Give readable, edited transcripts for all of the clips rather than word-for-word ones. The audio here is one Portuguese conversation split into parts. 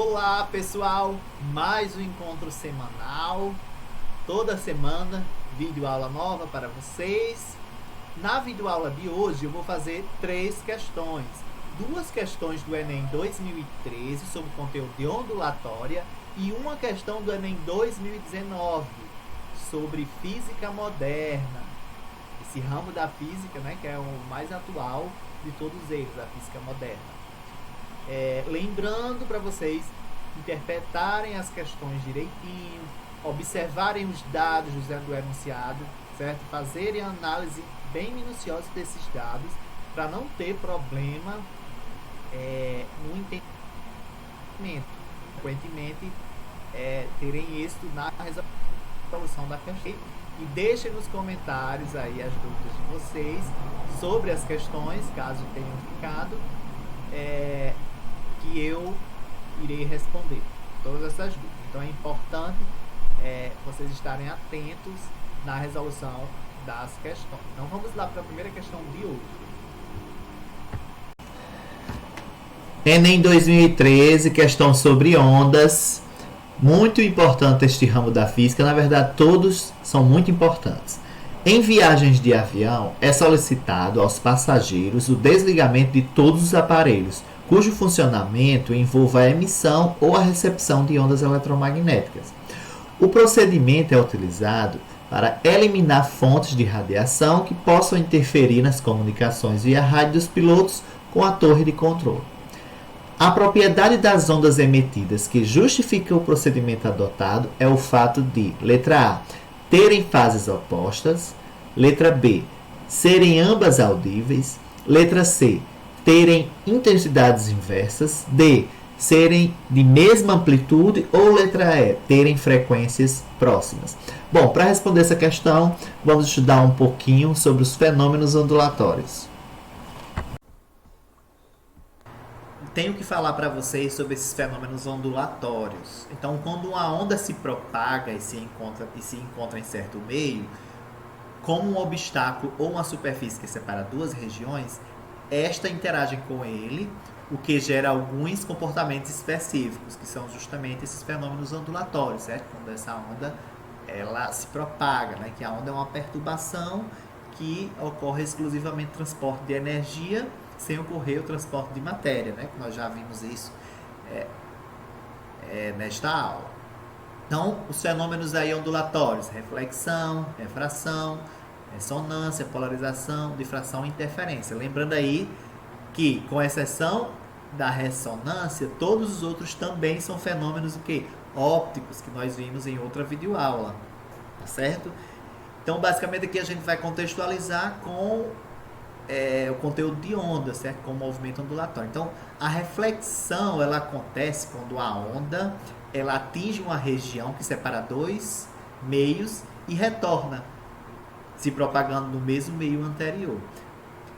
Olá pessoal, mais um encontro semanal, toda semana, videoaula nova para vocês. Na videoaula de hoje eu vou fazer 3 questões. 2 questões do Enem 2013 sobre conteúdo de ondulatória e uma questão do Enem 2019 sobre física moderna. Esse ramo da física, né, que é o mais atual de todos eles, a física moderna. Lembrando para vocês interpretarem as questões direitinho, observarem os dados do enunciado, certo? Fazerem análise bem minuciosa desses dados para não ter problema no entendimento. Frequentemente, terem êxito na resolução da questão. E deixem nos comentários aí as dúvidas de vocês sobre as questões, caso tenham ficado, que eu irei responder todas essas dúvidas. Então é importante vocês estarem atentos na resolução das questões. Então vamos lá para a primeira questão de hoje. Enem 2013, questão sobre ondas. Muito importante este ramo da física, na verdade todos são muito importantes. Em viagens de avião, é solicitado aos passageiros o desligamento de todos os aparelhos, cujo funcionamento envolva a emissão ou a recepção de ondas eletromagnéticas. O procedimento é utilizado para eliminar fontes de radiação que possam interferir nas comunicações via rádio dos pilotos com a torre de controle. A propriedade das ondas emitidas que justifica o procedimento adotado é o fato de, letra A, terem fases opostas, letra B, serem ambas audíveis, letra C, terem intensidades inversas, D, serem de mesma amplitude ou letra E, terem frequências próximas. Bom, para responder essa questão, vamos estudar um pouquinho sobre os fenômenos ondulatórios. Tenho que falar para vocês sobre esses fenômenos ondulatórios. Então, quando uma onda se propaga e se encontra em certo meio, como um obstáculo ou uma superfície que separa duas regiões, esta interage com ele, o que gera alguns comportamentos específicos, que são justamente esses fenômenos ondulatórios, certo? Quando essa onda ela se propaga, né? Que a onda é uma perturbação que ocorre exclusivamente transporte de energia, sem ocorrer o transporte de matéria, né? Nós já vimos isso nesta aula. Então, os fenômenos aí ondulatórios, reflexão, refração, ressonância, polarização, difração e interferência. Lembrando aí que, com exceção da ressonância, todos os outros também são fenômenos ópticos, que nós vimos em outra videoaula, tá certo? Então, basicamente aqui a gente vai contextualizar com o conteúdo de onda, certo? Com o movimento ondulatório. Então, a reflexão ela acontece quando a onda ela atinge uma região que separa dois meios e retorna, se propagando no mesmo meio anterior.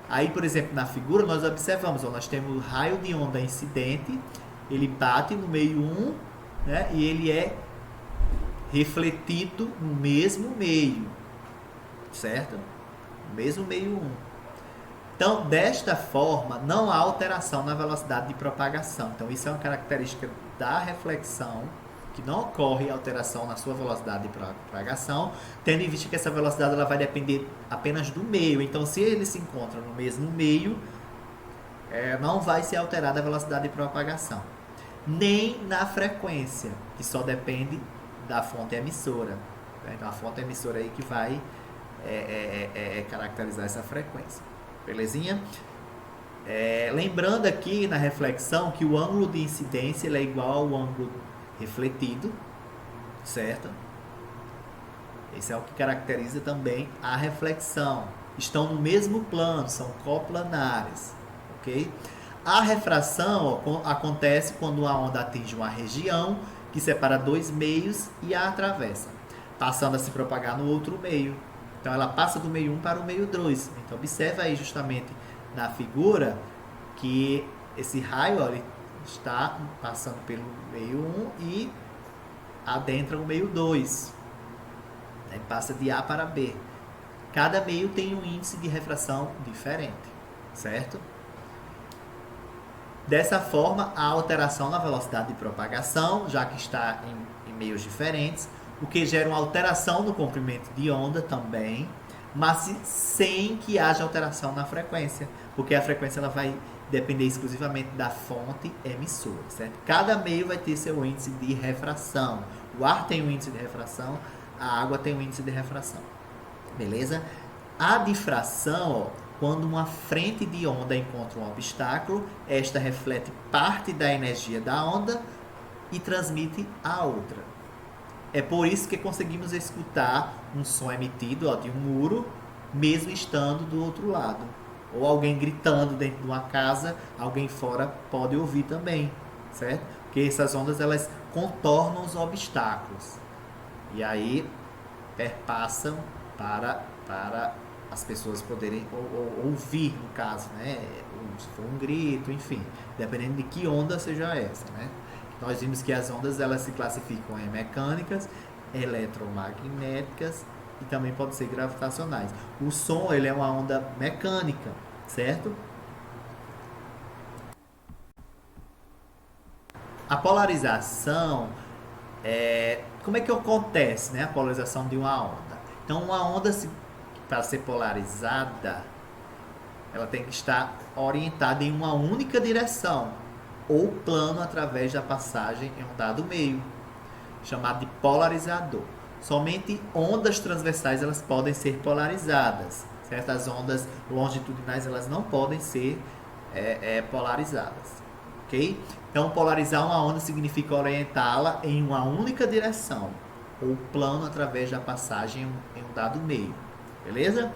Aí, por exemplo, na figura nós observamos, nós temos o raio de onda incidente, ele bate no meio 1, né? E ele é refletido no mesmo meio, certo? No mesmo meio 1. Então, desta forma, não há alteração na velocidade de propagação. Então, isso é uma característica da reflexão, que não ocorre alteração na sua velocidade de propagação, tendo em vista que essa velocidade ela vai depender apenas do meio. Então, se eles se encontram no mesmo meio, não vai ser alterada a velocidade de propagação. Nem na frequência, que só depende da fonte emissora. Então, a fonte emissora aí que vai caracterizar essa frequência. Belezinha? Lembrando aqui na reflexão que o ângulo de incidência ele é igual ao ângulo refletido, certo? Esse é o que caracteriza também a reflexão. Estão no mesmo plano, são coplanares, ok? A refração acontece quando a onda atinge uma região que separa dois meios e a atravessa, passando a se propagar no outro meio. Então, ela passa do meio 1 para o meio 2. Então, observa aí justamente na figura que esse raio ele está passando pelo meio 1 e adentra o meio 2. Ele passa de A para B. Cada meio tem um índice de refração diferente, certo? Dessa forma, há alteração na velocidade de propagação, já que está em meios diferentes, o que gera uma alteração no comprimento de onda também, mas sem que haja alteração na frequência, porque a frequência ela vai depender exclusivamente da fonte emissora, certo? Cada meio vai ter seu índice de refração. O ar tem um índice de refração, a água tem um índice de refração, beleza? A difração, ó, quando uma frente de onda encontra um obstáculo, esta reflete parte da energia da onda e transmite a outra. É por isso que conseguimos escutar um som emitido, ó, de um muro, mesmo estando do outro lado. Ou alguém gritando dentro de uma casa, alguém fora pode ouvir também, certo? Porque essas ondas elas contornam os obstáculos e aí perpassam para as pessoas poderem ouvir, no caso, né? Se for um grito, enfim, dependendo de que onda seja essa, né? Nós vimos que as ondas elas se classificam em mecânicas, eletromagnéticas e também podem ser gravitacionais. O som ele é uma onda mecânica, certo? A polarização como é que acontece, né? A polarização de uma onda. Então, uma onda para ser polarizada, ela tem que estar orientada em uma única direção ou plano através da passagem em um dado meio, chamado de polarizador. Somente ondas transversais elas podem ser polarizadas, certo? As ondas longitudinais elas não podem ser polarizadas, ok? Então, polarizar uma onda significa orientá-la em uma única direção ou plano através da passagem em um dado meio, beleza?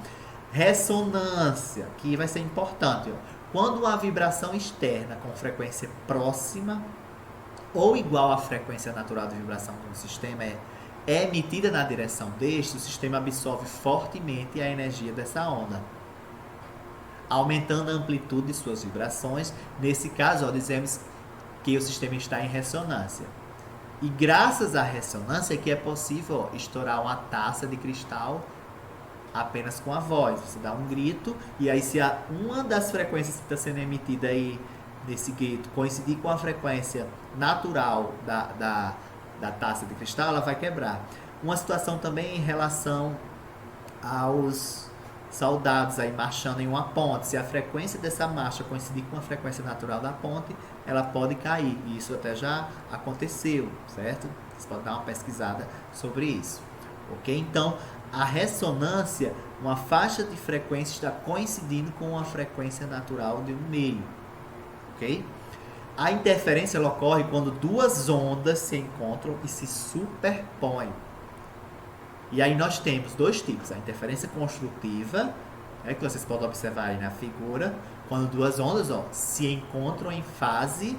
Ressonância, que vai ser importante, ó. Quando uma vibração externa com frequência próxima ou igual à frequência natural de vibração de um sistema é emitida na direção deste, o sistema absorve fortemente a energia dessa onda, aumentando a amplitude de suas vibrações. Nesse caso, ó, dizemos que o sistema está em ressonância. E graças à ressonância é que é possível, ó, estourar uma taça de cristal apenas com a voz. Você dá um grito e aí se uma das frequências que está sendo emitida aí nesse grito coincidir com a frequência natural da taça de cristal, ela vai quebrar. Uma situação também em relação aos soldados aí marchando em uma ponte. Se a frequência dessa marcha coincidir com a frequência natural da ponte, ela pode cair. E isso até já aconteceu, certo? Você pode dar uma pesquisada sobre isso, ok? Então, a ressonância, uma faixa de frequência está coincidindo com a frequência natural de um meio, ok? A interferência ela ocorre quando duas ondas se encontram e se superpõem. E aí nós temos dois tipos, a interferência construtiva, que vocês podem observar aí na figura, quando duas ondas, ó, se encontram em fase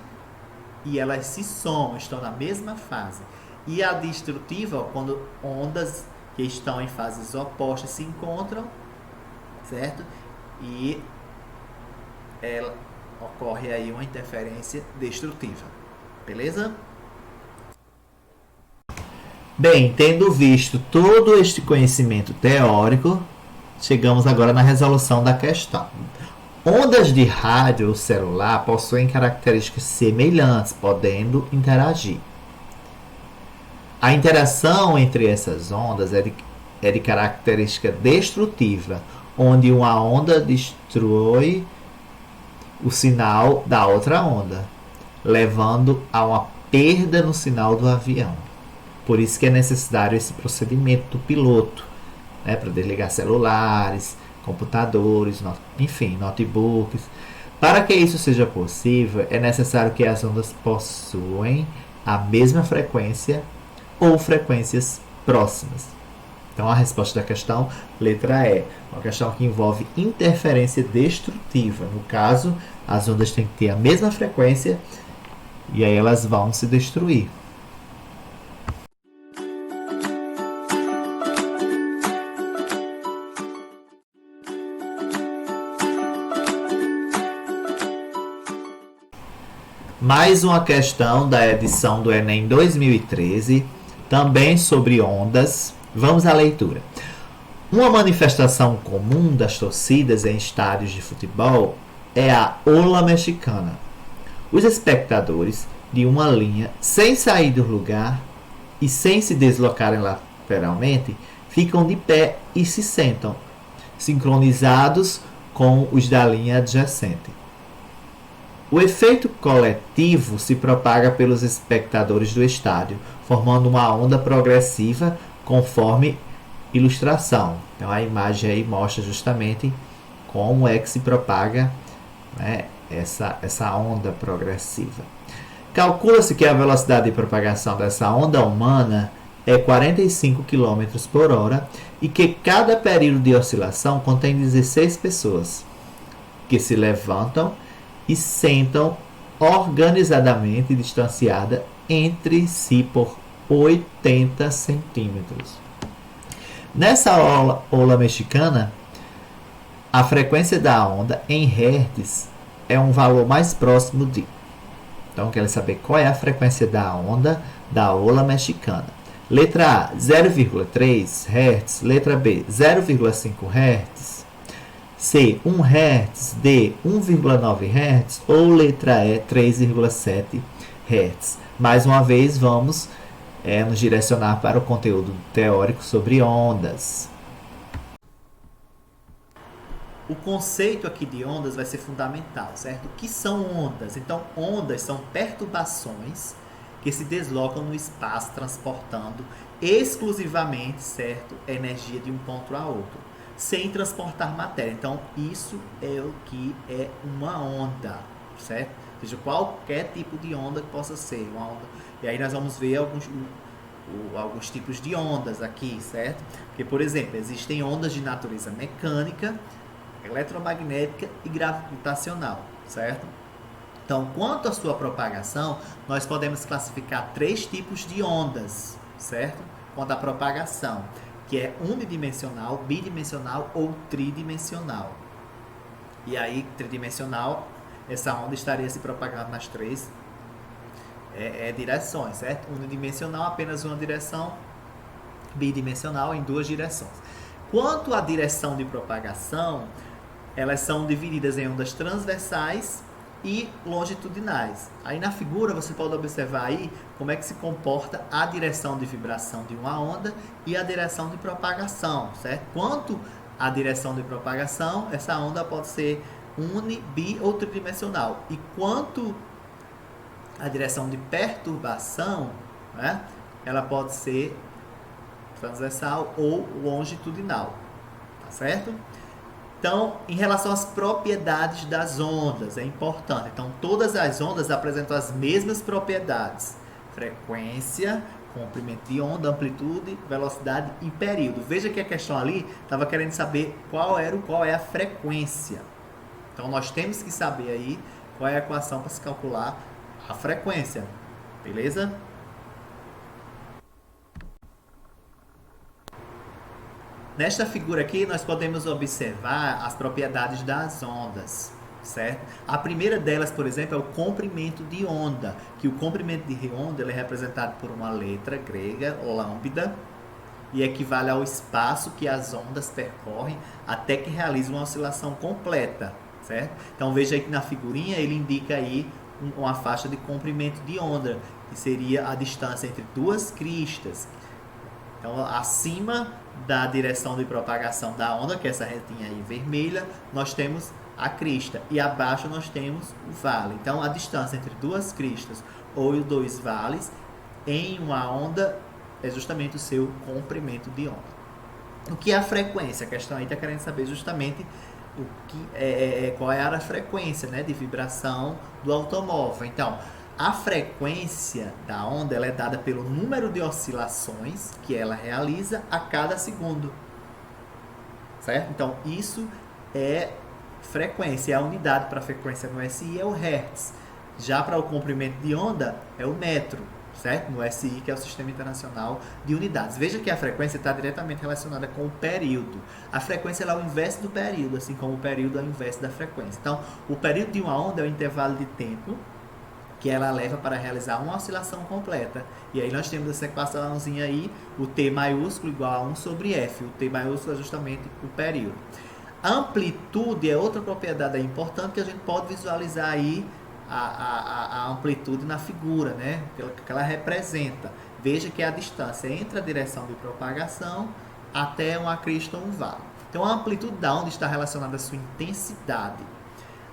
e elas se somam, estão na mesma fase. E a destrutiva, ó, quando ondas que estão em fases opostas se encontram, certo? E ocorre aí uma interferência destrutiva, beleza? Bem, tendo visto todo este conhecimento teórico, chegamos agora na resolução da questão. Ondas de rádio ou celular possuem características semelhantes, podendo interagir. A interação entre essas ondas é de característica destrutiva, onde uma onda destrói o sinal da outra onda, levando a uma perda no sinal do avião. Por isso que é necessário esse procedimento do piloto, né, para desligar celulares, computadores, enfim, notebooks. Para que isso seja possível, é necessário que as ondas possuem a mesma frequência ou frequências próximas. Então, a resposta da questão, letra E, uma questão que envolve interferência destrutiva. No caso, as ondas têm que ter a mesma frequência e aí elas vão se destruir. Mais uma questão da edição do Enem 2013, também sobre ondas. Vamos à leitura. Uma manifestação comum das torcidas em estádios de futebol é a ola mexicana. Os espectadores de uma linha, sem sair do lugar e sem se deslocarem lateralmente, ficam de pé e se sentam, sincronizados com os da linha adjacente. O efeito coletivo se propaga pelos espectadores do estádio, formando uma onda progressiva conforme ilustração. Então a imagem aí mostra justamente como é que se propaga, né, essa onda progressiva. Calcula-se que a velocidade de propagação dessa onda humana é 45 km por hora e que cada período de oscilação contém 16 pessoas que se levantam e sentam organizadamente distanciada entre si por 80 centímetros. Nessa ola mexicana, a frequência da onda em Hz é um valor mais próximo de. Então, quero saber qual é a frequência da onda da ola mexicana. Letra A, 0,3 Hz. Letra B, 0,5 Hz. C, 1 Hz. D, 1,9 Hz. Ou letra E, 3,7 Hz. Mais uma vez, vamos nos direcionar para o conteúdo teórico sobre ondas. O conceito aqui de ondas vai ser fundamental, certo? O que são ondas? Então, ondas são perturbações que se deslocam no espaço, transportando exclusivamente, certo, energia de um ponto a outro, sem transportar matéria. Então, isso é o que é uma onda, certo? Ou seja, qualquer tipo de onda que possa ser uma onda. E aí nós vamos ver alguns tipos de ondas aqui, certo? Porque, por exemplo, existem ondas de natureza mecânica, eletromagnética e gravitacional, certo? Então, quanto à sua propagação, nós podemos classificar 3 tipos de ondas, certo? Quanto à propagação, que é unidimensional, bidimensional ou tridimensional. E aí, tridimensional, essa onda estaria se propagando nas 3 direções, certo? Unidimensional, apenas uma direção, bidimensional, em 2 direções. Quanto à direção de propagação, elas são divididas em ondas transversais e longitudinais. Aí na figura você pode observar aí como é que se comporta a direção de vibração de uma onda e a direção de propagação, certo? Quanto à direção de propagação, essa onda pode ser uni, bi ou tridimensional. E quanto à direção de perturbação, né, ela pode ser transversal ou longitudinal, tá certo? Então, em relação às propriedades das ondas, é importante. Então, todas as ondas apresentam as mesmas propriedades: frequência, comprimento de onda, amplitude, velocidade e período. Veja que a questão ali estava querendo saber qual é a frequência. Então, nós temos que saber aí qual é a equação para se calcular a frequência, beleza? Nesta figura aqui, nós podemos observar as propriedades das ondas, certo? A primeira delas, por exemplo, é o comprimento de onda, que o comprimento de onda ele é representado por uma letra grega, lambda, e equivale ao espaço que as ondas percorrem até que realizam uma oscilação completa, certo? Então, veja aí que na figurinha ele indica aí uma faixa de comprimento de onda, que seria a distância entre 2 cristas. Então, acima da direção de propagação da onda, que é essa retinha aí vermelha, nós temos a crista e abaixo nós temos o vale. Então, a distância entre 2 cristas ou 2 vales em uma onda é justamente o seu comprimento de onda. O que é a frequência? A questão aí está querendo saber justamente qual é a frequência, né, de vibração do automóvel. Então, a frequência da onda ela é dada pelo número de oscilações que ela realiza a cada segundo, certo? Então, isso é frequência. A unidade para a frequência no SI é o Hertz. Já para o comprimento de onda é o metro, certo? No SI, que é o Sistema Internacional de Unidades. Veja que a frequência está diretamente relacionada com o período. A frequência é o inverso do período, assim como o período é o inverso da frequência. Então, o período de uma onda é o intervalo de tempo que ela leva para realizar uma oscilação completa. E aí nós temos essa equaçãozinha aí, o T maiúsculo igual a 1 sobre F. O T maiúsculo é justamente o período. A amplitude é outra propriedade importante que a gente pode visualizar aí a amplitude na figura, né? Que ela representa. Veja que é a distância entre a direção de propagação até uma crista ou um vale. Então, a amplitude da onda está relacionada à sua intensidade.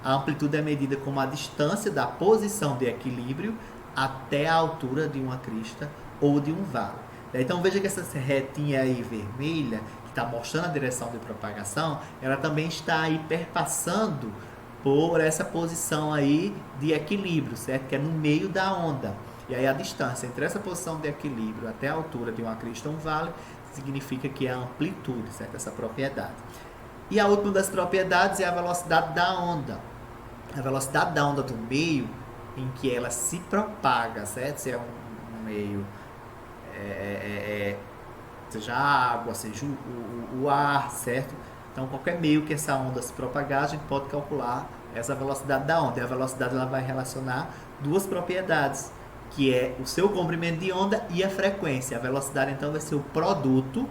A amplitude é medida como a distância da posição de equilíbrio até a altura de uma crista ou de um vale. Então, veja que essa retinha aí vermelha, que está mostrando a direção de propagação, ela também está aí perpassando por essa posição aí de equilíbrio, certo? Que é no meio da onda. E aí a distância entre essa posição de equilíbrio até a altura de uma crista ou um vale significa que é a amplitude, certo? Essa propriedade. E a última das propriedades é a velocidade da onda. A velocidade da onda do meio em que ela se propaga, certo? Se é um meio, seja a água, seja o ar, certo? Então, qualquer meio que essa onda se propagar, a gente pode calcular essa velocidade da onda. E a velocidade ela vai relacionar duas propriedades, que é o seu comprimento de onda e a frequência. A velocidade, então, vai ser o produto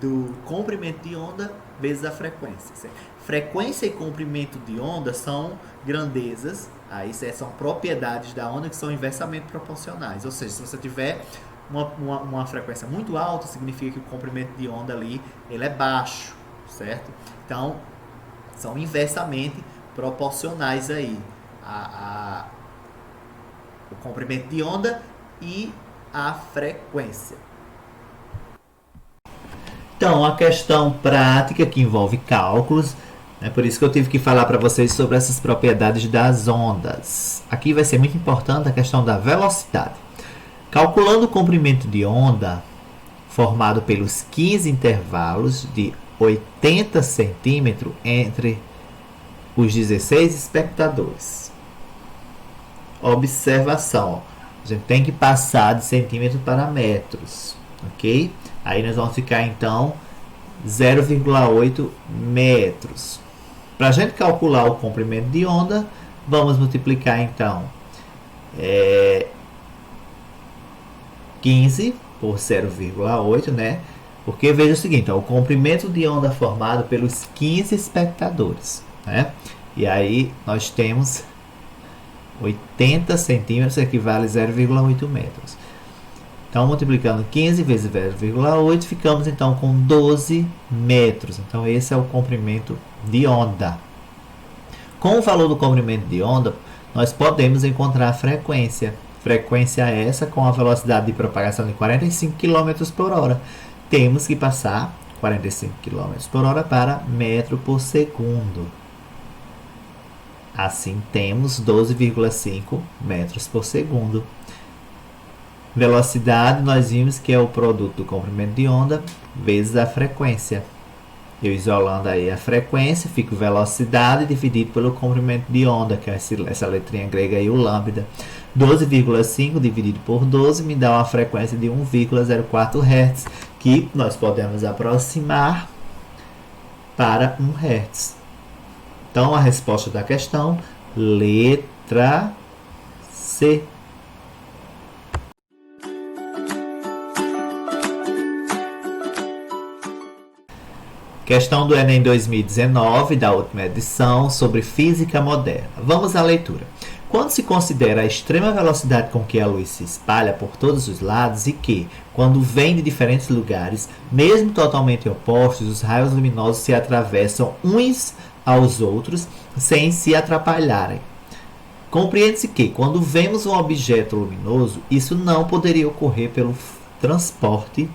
do comprimento de onda vezes a frequência. Certo? Frequência e comprimento de onda são grandezas, aí são propriedades da onda que são inversamente proporcionais. Ou seja, se você tiver uma frequência muito alta, significa que o comprimento de onda ali ele é baixo, certo? Então, são inversamente proporcionais aí o comprimento de onda e a frequência. Então, a questão prática que envolve cálculos, é por isso que eu tive que falar para vocês sobre essas propriedades das ondas. Aqui vai ser muito importante a questão da velocidade. Calculando o comprimento de onda formado pelos 15 intervalos de 80 centímetros entre os 16 espectadores. Observação. A gente tem que passar de centímetros para metros, ok? Aí nós vamos ficar então 0,8 metros. Para a gente calcular o comprimento de onda, vamos multiplicar então 15 por 0,8, né? Porque veja o seguinte, ó, o comprimento de onda formado pelos 15 espectadores, né? E aí nós temos 80 centímetros, equivale a 0,8 metros. Então, multiplicando 15 vezes 0,8, ficamos então com 12 metros. Então, esse é o comprimento de onda. Com o valor do comprimento de onda, nós podemos encontrar a frequência. Frequência essa com a velocidade de propagação de 45 km por hora. Temos que passar 45 km por hora para metro por segundo. Assim, temos 12,5 metros por segundo. Velocidade, nós vimos que é o produto do comprimento de onda vezes a frequência. Eu isolando aí a frequência, fico velocidade dividido pelo comprimento de onda, que é essa letrinha grega aí, o lambda. 12,5 dividido por 12 me dá uma frequência de 1,04 Hz, que nós podemos aproximar para 1 Hz. Então, a resposta da questão, letra C. Questão do Enem 2019, da última edição, sobre física moderna. Vamos à leitura. Quando se considera a extrema velocidade com que a luz se espalha por todos os lados e que, quando vem de diferentes lugares, mesmo totalmente opostos, os raios luminosos se atravessam uns aos outros sem se atrapalharem. Compreende-se que, quando vemos um objeto luminoso, isso não poderia ocorrer pelo transporte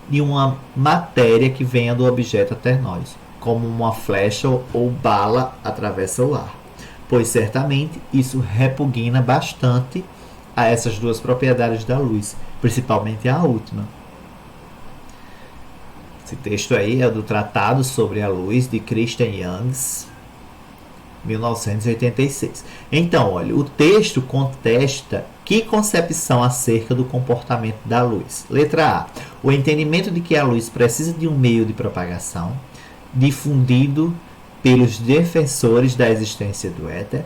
de uma matéria que venha do objeto até nós, como uma flecha ou bala atravessa o ar, pois certamente isso repugna bastante a essas duas propriedades da luz, principalmente a última. Esse texto aí é do Tratado sobre a Luz de Christian Young, 1986. Então, olha, o texto contesta que concepção acerca do comportamento da luz. Letra A. O entendimento de que a luz precisa de um meio de propagação, difundido pelos defensores da existência do éter.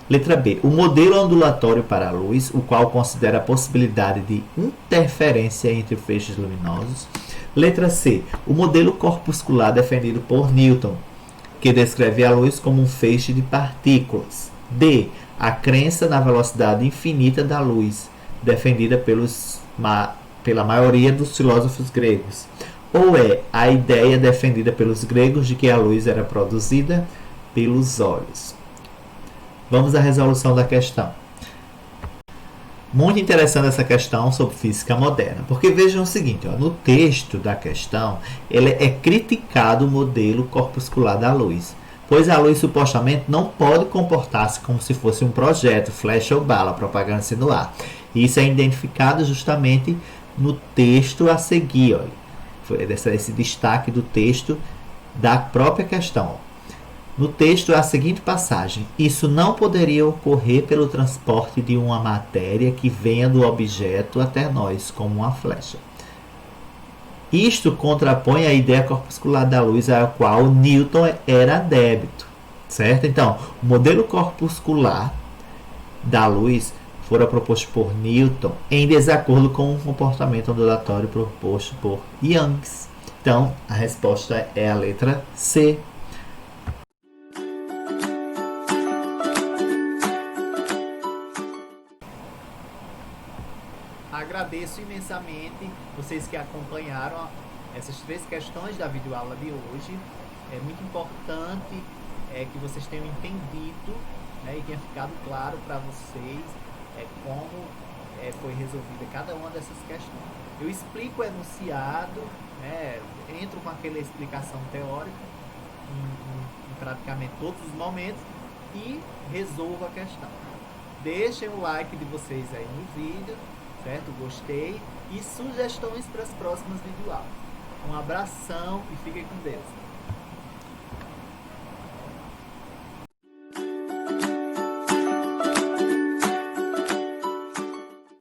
Letra B. O modelo ondulatório para a luz, o qual considera a possibilidade de interferência entre feixes luminosos. Letra C. O modelo corpuscular defendido por Newton, que descreve a luz como um feixe de partículas. D. A crença na velocidade infinita da luz, defendida pela maioria dos filósofos gregos. Ou é a ideia defendida pelos gregos de que a luz era produzida pelos olhos. Vamos à resolução da questão. Muito interessante essa questão sobre física moderna, porque vejam o seguinte, no texto da questão, ele é criticado o modelo corpuscular da luz, pois a luz supostamente não pode comportar-se como se fosse um projeto, flecha ou bala, propaganda-se no ar. E isso é identificado justamente no texto a seguir, olha, esse destaque do texto da própria questão. No texto há a seguinte passagem: isso não poderia ocorrer pelo transporte de uma matéria que venha do objeto até nós, como uma flecha. Isto contrapõe a ideia corpuscular da luz a qual Newton era adepto, certo? Então, o modelo corpuscular da luz fora proposto por Newton em desacordo com o comportamento ondulatório proposto por Young. Então, a resposta é a letra C. Agradeço imensamente vocês que acompanharam essas 3 questões da videoaula de hoje. É muito importante que vocês tenham entendido, e tenha ficado claro para vocês como foi resolvida cada uma dessas questões. Eu explico o enunciado, entro com aquela explicação teórica em praticamente todos os momentos e resolvo a questão. Deixem o like de vocês aí no vídeo, certo? Gostei e sugestões para as próximas videoaulas. Um abração e fiquem com Deus.